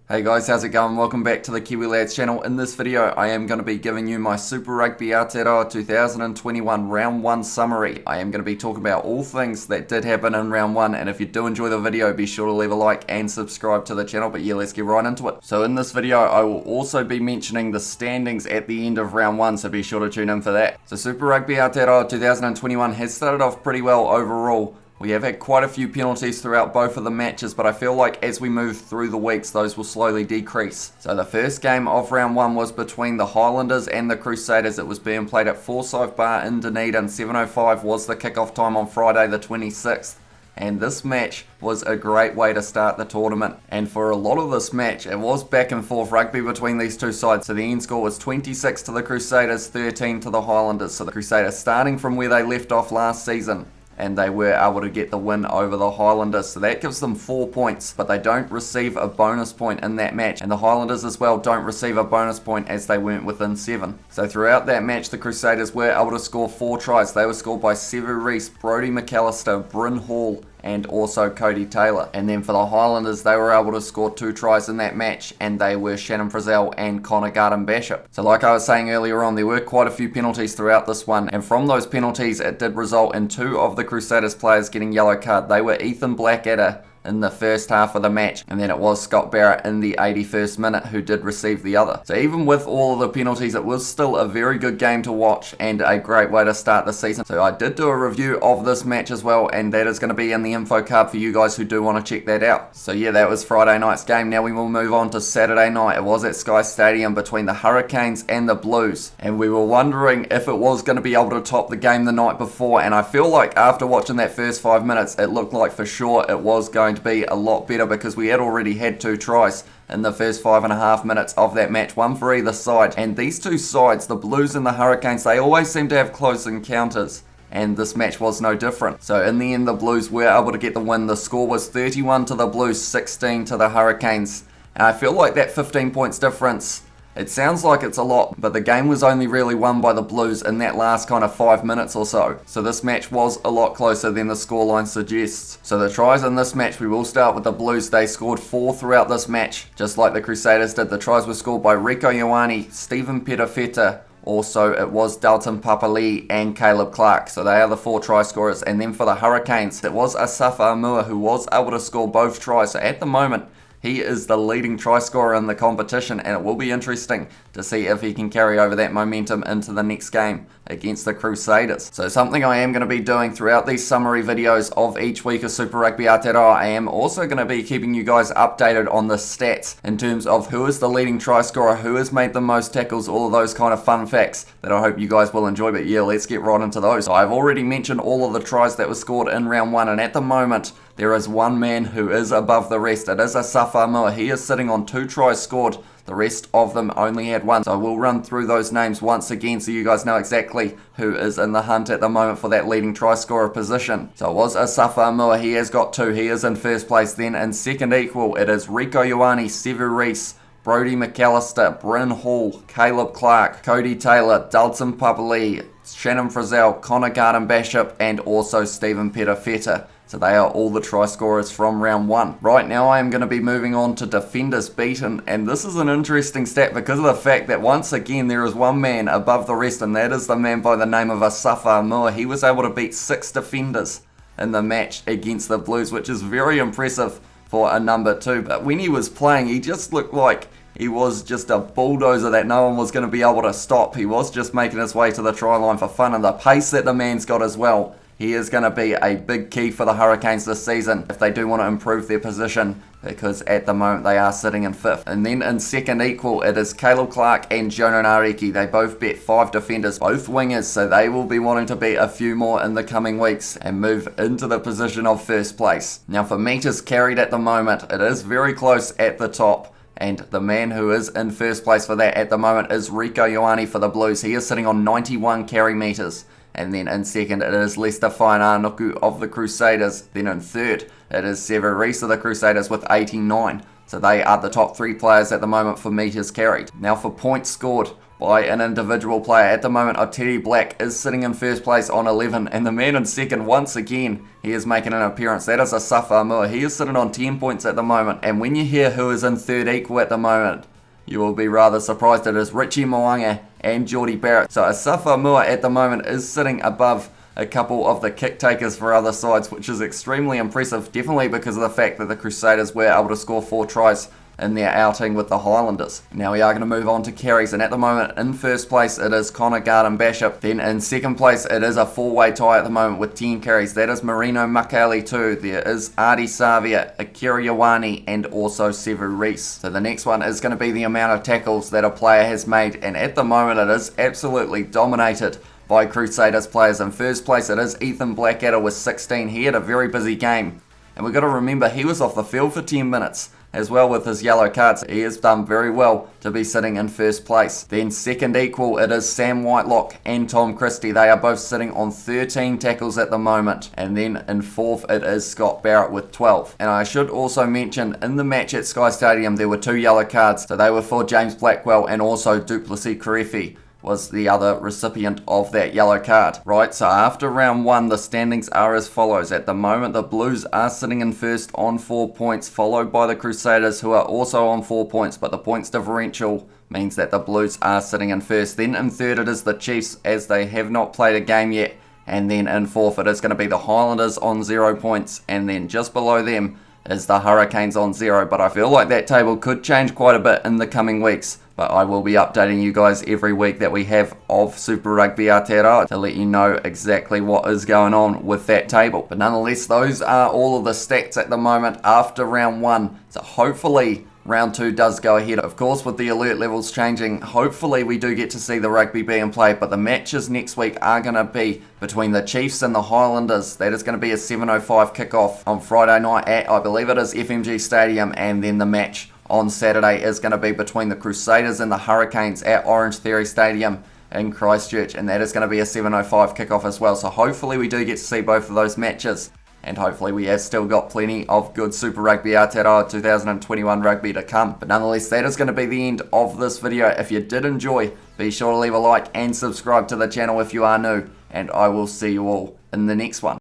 Hey guys, how's it going? Welcome back to the Kiwi Lads channel. In this video, I am going to be giving you my Super Rugby Aotearoa 2021 Round 1 summary. I am going to be talking about all things that did happen in Round 1, and if you do enjoy the video, be sure to leave a like and subscribe to the channel. But yeah, let's get right into it. So in this video, I will also be mentioning the standings at the end of Round 1, so be sure to tune in for that. So Super Rugby Aotearoa 2021 has started off pretty well overall. We have had quite a few penalties throughout both of the matches, but I feel like as we move through the weeks, those will slowly decrease. So the first game of Round 1 was between the Highlanders and the Crusaders. It was being played at Forsyth Bar in Dunedin. 7:05 was the kickoff time on Friday the 26th. And this match was a great way to start the tournament. And for a lot of this match, it was back and forth rugby between these two sides. So the end score was 26 to the Crusaders, 13 to the Highlanders. So the Crusaders starting from where they left off last season, and they were able to get the win over the Highlanders. So that gives them 4 points, but they don't receive a bonus point in that match. And the Highlanders as well don't receive a bonus point as they weren't within 7. So throughout that match, the Crusaders were able to score 4 tries. They were scored by Sevu Reece, Brodie McAllister, Bryn Hall, and also Cody Taylor. And then for the Highlanders, they were able to score 2 tries in that match, and they were Shannon Frizzell and Connor Garden-Bishop. So like I was saying earlier on, there were quite a few penalties throughout this one, and from those penalties, it did result in 2 of the Crusaders players getting yellow card. They were Ethan Blackadder in the first half of the match, and then it was Scott Barrett in the 81st minute who did receive the other. So even with all of the penalties, it was still a very good game to watch and a great way to start the season. So I did do a review of this match as well, and that is going to be in the info card for you guys who do want to check that out. So yeah, that was Friday night's game. Now we will move on to Saturday night. It was at Sky Stadium between the Hurricanes and the Blues, and we were wondering if it was going to be able to top the game the night before, and I feel like after watching that first 5 minutes, it looked like for sure it was going to be a lot better, because we had already had 2 tries in the first 5.5 minutes of that match, one for either side. And these two sides, the Blues and the Hurricanes, they always seem to have close encounters, and this match was no different. So in the end, the Blues were able to get the win. The score was 31 to the Blues, 16 to the Hurricanes, and I feel like that 15 points difference, it sounds like it's a lot, but the game was only really won by the Blues in that last kind of 5 minutes or so. So this match was a lot closer than the scoreline suggests. So the tries in this match, we will start with the Blues. They scored 4 throughout this match, just like the Crusaders did. The tries were scored by Rieko Ioane, Stephen Perofeta, also it was Dalton Papali'i and Caleb Clark. So they are the 4 try scorers. And then for the Hurricanes, it was Asafa Amua who was able to score both tries. So at the moment, he is the leading try scorer in the competition, and it will be interesting to see if he can carry over that momentum into the next game against the Crusaders. So something I am going to be doing throughout these summary videos of each week of Super Rugby Aotearoa, I am also going to be keeping you guys updated on the stats in terms of who is the leading try scorer, who has made the most tackles, all of those kind of fun facts that I hope you guys will enjoy. But yeah, let's get right into those. So I've already mentioned all of the tries that were scored in round 1, and at the moment, there is one man who is above the rest. It is Asafa Amua. He is sitting on 2 tries scored. The rest of them only had 1. So I will run through those names once again so you guys know exactly who is in the hunt at the moment for that leading try scorer position. So it was Asafa Amua. He has got 2. He is in first place. Then in second equal, it is Rieko Ioane, Sevu Reece, Brodie McAllister, Bryn Hall, Caleb Clark, Cody Taylor, Dalton Papali'i, Shannon Frizzell, Connor Garden-Bishop, and also Stephen Perofeta. So they are all the try scorers from round 1. Right now I am going to be moving on to defenders beaten, and this is an interesting stat because of the fact that once again there is one man above the rest, and that is the man by the name of Asafa Amua. He was able to beat 6 defenders in the match against the Blues, which is very impressive for a number 2. But when he was playing, he just looked like he was just a bulldozer that no one was going to be able to stop. He was just making his way to the try line for fun, and the pace that the man's got as well, he is going to be a big key for the Hurricanes this season if they do want to improve their position, because at the moment they are sitting in 5th. And then in second equal, it is Caleb Clark and Jonah Nareki. They both bet 5 defenders, both wingers, so they will be wanting to beat a few more in the coming weeks and move into the position of first place. Now for meters carried at the moment, it is very close at the top, and the man who is in first place for that at the moment is Rieko Ioane for the Blues. He is sitting on 91 carry meters. And then in second, it is Lester Fainanuku of the Crusaders. Then in third, it is Sevu Reece of the Crusaders with 89. So they are the top 3 players at the moment for meters carried. Now for points scored, by an individual player. At the moment, Teddy Black is sitting in first place on 11, and the man in second, once again, he is making an appearance. That is Asafa Mua. He is sitting on 10 points at the moment, and when you hear who is in third equal at the moment, you will be rather surprised. It is Richie Mo'unga and Geordie Barrett. So Asafa Mua at the moment is sitting above a couple of the kick takers for other sides, which is extremely impressive, definitely because of the fact that the Crusaders were able to score 4 tries in their outing with the Highlanders. Now we are going to move on to carries, and at the moment in first place it is Connor Garden-Bishop. Then in second place it is a 4-way tie at the moment with 10 carries. That is Marino Makali too. There is Ardi Savia, Akira Ioane, and also Sevu Reese. So the next one is going to be the amount of tackles that a player has made, and at the moment it is absolutely dominated by Crusaders players. In first place it is Ethan Blackadder with 16. He had a very busy game, and we've got to remember he was off the field for 10 minutes as well with his yellow cards. He has done very well to be sitting in first place. Then second equal, it is Sam Whitelock and Tom Christie. They are both sitting on 13 tackles at the moment. And then in fourth, it is Scott Barrett with 12. And I should also mention, in the match at Sky Stadium, there were 2 yellow cards. So they were for James Blackwell and also Duplessis Karefi was the other recipient of that yellow card. Right, so after round 1, the standings are as follows. At the moment, the Blues are sitting in first on 4 points, followed by the Crusaders, who are also on 4 points, but the points differential means that the Blues are sitting in first. Then in third, it is the Chiefs, as they have not played a game yet. And then in fourth, it is going to be the Highlanders on 0 points, and then just below them is the Hurricanes on 0. But I feel like that table could change quite a bit in the coming weeks. But I will be updating you guys every week that we have of Super Rugby Aotearoa to let you know exactly what is going on with that table. But nonetheless, those are all of the stats at the moment after round 1. So hopefully round 2 does go ahead. Of course, with the alert levels changing, hopefully we do get to see the rugby being played. But the matches next week are going to be between the Chiefs and the Highlanders. That is going to be a 7:05 kickoff on Friday night at, I believe it is, FMG Stadium. And then the match on Saturday is going to be between the Crusaders and the Hurricanes at Orange Theory Stadium in Christchurch, and that is going to be a 7:05 kickoff as well. So hopefully we do get to see both of those matches, and hopefully we have still got plenty of good Super Rugby Aotearoa 2021 rugby to come. But nonetheless, that is going to be the end of this video. If you did enjoy, be sure to leave a like and subscribe to the channel if you are new, and I will see you all in the next one.